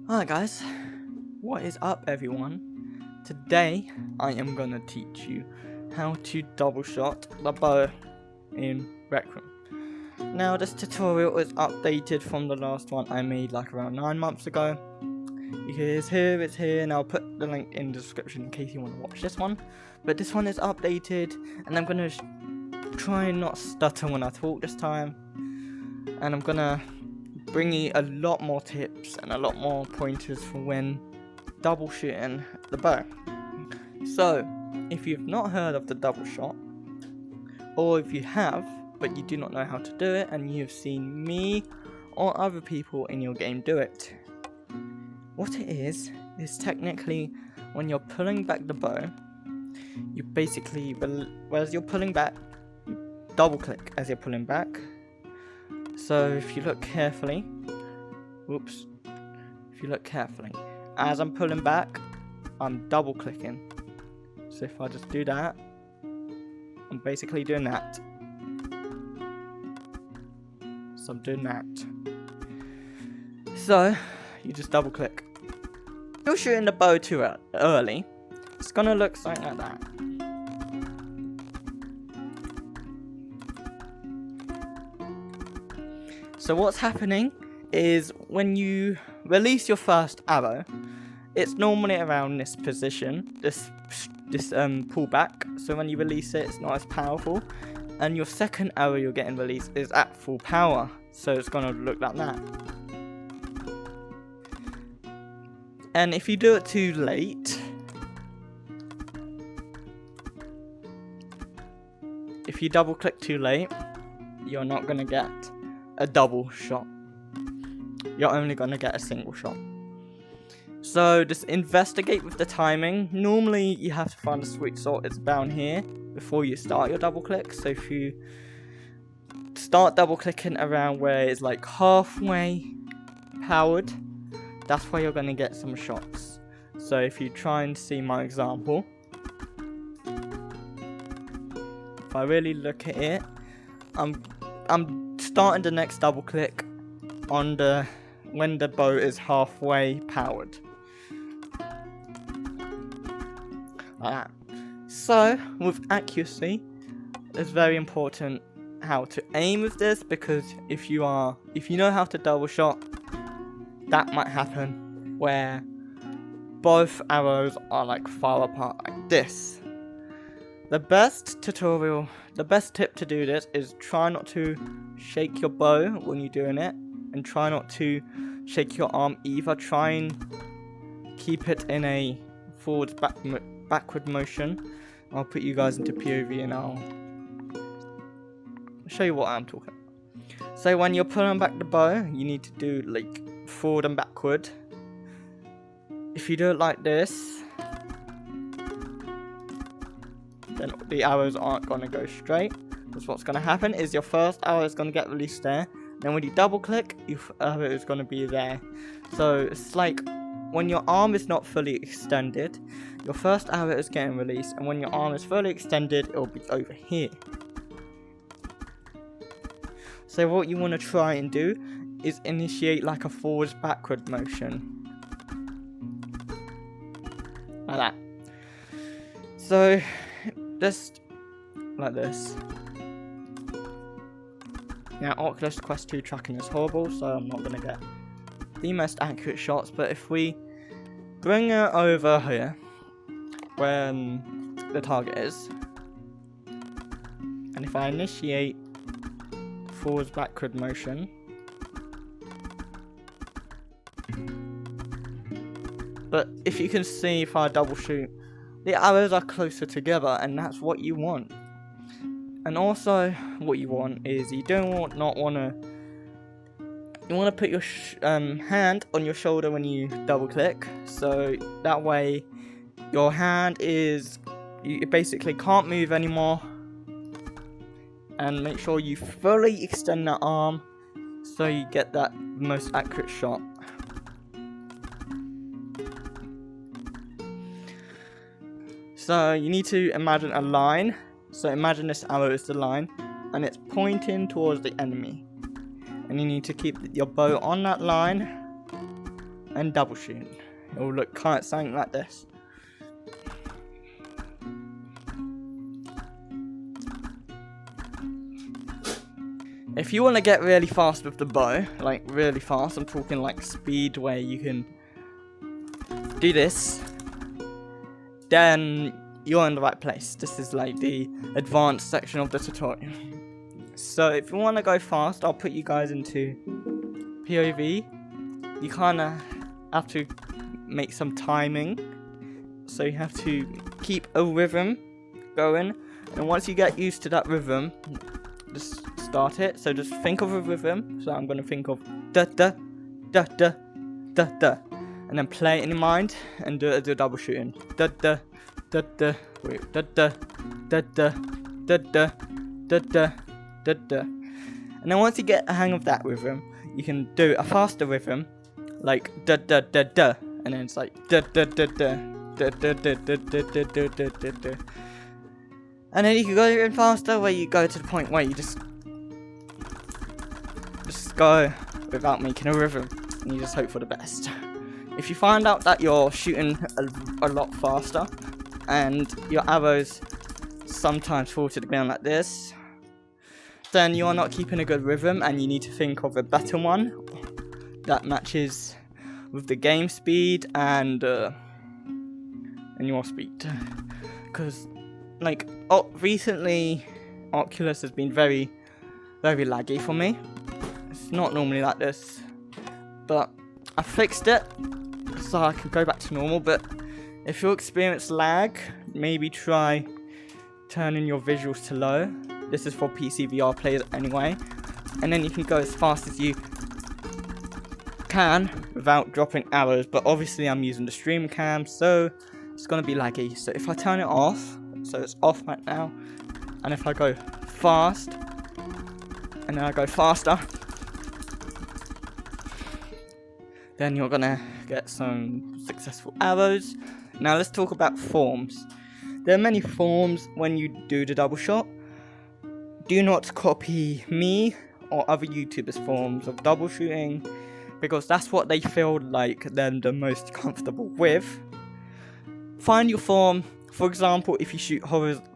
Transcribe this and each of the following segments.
Alright guys, what is up everyone? Today I am gonna teach you how to double shot the bow in RecRoom. Now this tutorial is updated from the last one I made like around 9 months ago. It's here, and I'll put the link in the description in case you want to watch this one. But this one is updated and I'm gonna try and not stutter when I talk this time. And I'm gonna bring you a lot more tips and a lot more pointers for when double shooting the bow. So, if you've not heard of the double shot, or if you have, but you do not know how to do it and you've seen me or other people in your game do it, what it is technically when you're pulling back the bow, you basically, as you're pulling back, you double click as you're pulling back. So if you look carefully, as I'm pulling back, I'm double clicking. So if I just do that, I'm basically doing that. So I'm doing that. So you just double click. If you're shooting the bow too early, it's gonna look something like that. So what's happening is when you release your first arrow, it's normally around this position, this pullback. So when you release it, it's not as powerful, and your second arrow you're getting released is at full power, so it's gonna look like that. And if you do it too late, if you double click too late, you're not gonna get a double shot. You're only gonna get a single shot. So just investigate with the timing. Normally you have to find a sweet spot. It's down here before you start your double click. So if you start double clicking around where it's like halfway powered, that's where you're gonna get some shots. So if you try and see my example, if I really look at it, I'm starting the next double click on when the bow is halfway powered. Like that. So with accuracy, it's very important how to aim with this, because if you know how to double shot, that might happen where both arrows are like far apart like this. The best tip to do this is try not to shake your bow when you're doing it, and try not to shake your arm either. Try and keep it in a backward motion. I'll put you guys into POV and I'll show you what I'm talking about. So when you're pulling back the bow, you need to do like forward and backward. If you do it like this, then the arrows aren't going to go straight. Because what's going to happen is your first arrow is going to get released there. Then when you double click, your arrow is going to be there. So it's like when your arm is not fully extended, your first arrow is getting released. And when your arm is fully extended, it will be over here. So what you want to try and do is initiate like a forwards backward motion. Like that. So just like this. Now Oculus Quest 2 tracking is horrible, so I'm not going to get the most accurate shots, but if we bring it over here when the target is, and if I initiate forwards backward motion, but if you can see, if I double shoot, the arrows are closer together, and that's what you want. And also, what you want is you want to put your hand on your shoulder when you double click, so that way your hand you basically can't move anymore. And make sure you fully extend that arm so you get that most accurate shot. So you need to imagine a line. So imagine this arrow is the line, and it's pointing towards the enemy. And you need to keep your bow on that line, and double shooting. It will look kind of something like this. If you want to get really fast with the bow, like really fast, I'm talking like speed where you can do this, then you're in the right place. This is like the advanced section of the tutorial. So if you want to go fast, I'll put you guys into POV. You kind of have to make some timing. So you have to keep a rhythm going. And once you get used to that rhythm, just start it. So just think of a rhythm. So I'm going to think of da da da da da da. And then play it in your mind and do it as a double shooting. Da da da da. Wait, da da da da da da da da. Da, da. And then once you get a hang of that rhythm, you can do a faster rhythm, like da da da da, and then it's like da da da da da da da da da da da da da. And then you can go even faster, where you go to the point where you just go without making a rhythm, and you just hope for the best. If you find out that you're shooting a lot faster, and your arrows sometimes fall to the ground like this, then you are not keeping a good rhythm, and you need to think of a better one that matches with the game speed and your speed. Because like recently Oculus has been very laggy for me. It's not normally like this, but I fixed it so I can go back to normal. But if you experience lag, maybe try turning your visuals to low. This is for PC VR players anyway. And then you can go as fast as you can without dropping arrows. But obviously I'm using the stream cam, so it's going to be laggy. So if I turn it off, so it's off right now. And if I go fast, and then I go faster, then you're going to get some successful arrows. Now let's talk about forms. There are many forms when you do the double shot. Do not copy me or other YouTubers' forms of double shooting, because that's what they feel like they're the most comfortable with. Find your form. For example, if you shoot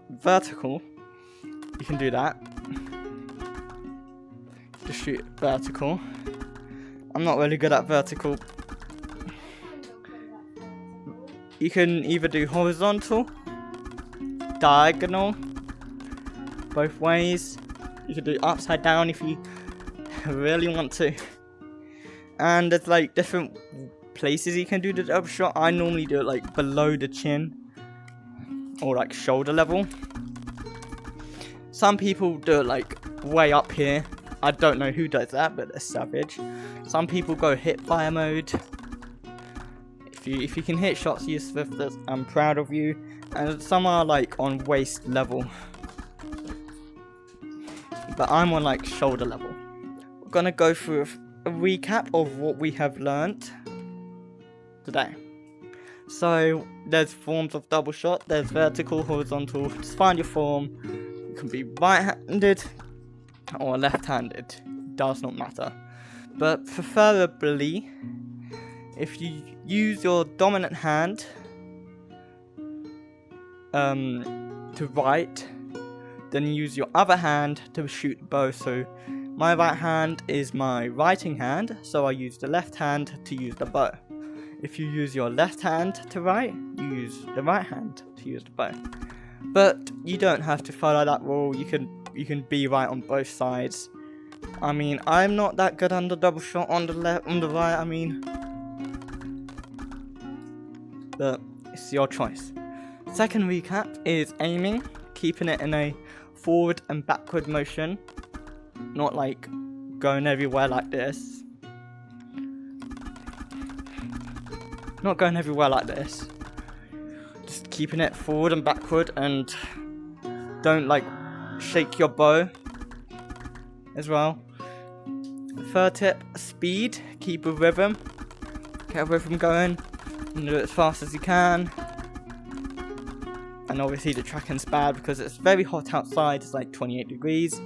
vertical, you can do that. Just shoot vertical. I'm not really good at vertical. You can either do horizontal, diagonal, both ways. You can do upside down if you really want to. And there's like different places you can do the double shot. I normally do it like below the chin or like shoulder level. Some people do it like way up here. I don't know who does that, but they're savage. Some people go hip fire mode. If you can hit shots you Swift, I'm proud of you. And some are like on waist level, but I'm on like shoulder level. We're gonna go through a recap of what we have learnt today. So there's forms of double shot. There's vertical, horizontal. Just find your form. You can be right-handed or left-handed. Does not matter. But preferably, if you use your dominant hand to right, then use your other hand to shoot bow. So my right hand is my writing hand, so I use the left hand to use the bow. If you use your left hand to write, you use the right hand to use the bow. But you don't have to follow that rule. You can be right on both sides. I mean, I'm not that good on the double shot on the left, on the right. I mean, but it's your choice. Second recap is aiming, keeping it in a forward and backward motion, not like going everywhere like this. Not going everywhere like this. Just keeping it forward and backward, and don't like shake your bow as well. Third tip, speed. Keep a rhythm. Get a rhythm going and do it as fast as you can. And obviously the tracking's bad because it's very hot outside. It's like 28 degrees.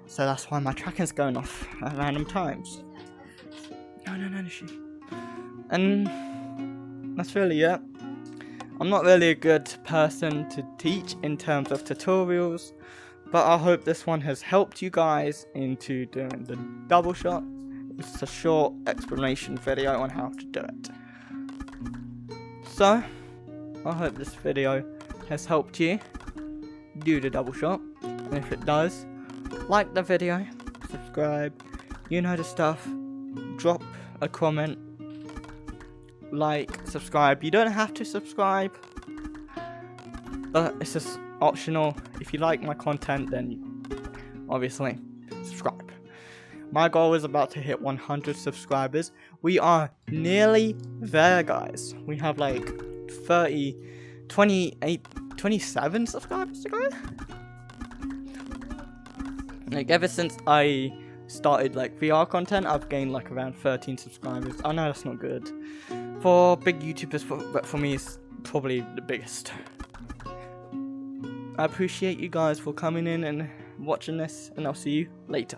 So that's why my tracking's going off at random times. No. And that's really it. I'm not really a good person to teach in terms of tutorials, but I hope this one has helped you guys into doing the double shot. It's a short explanation video on how to do it. So, I hope this video has helped you do the double shot. And if it does, like the video, subscribe, you know the stuff, drop a comment, like, subscribe. You don't have to subscribe, but it's just optional. If you like my content, then obviously subscribe. My goal is about to hit 100 subscribers. We are nearly there, guys. We have like 27 subscribers to go. Like, ever since I started like VR content, I've gained like around 13 subscribers. I know that's not good for big YouTubers, but for me it's probably the biggest. I appreciate you guys for coming in and watching this, and I'll see you later.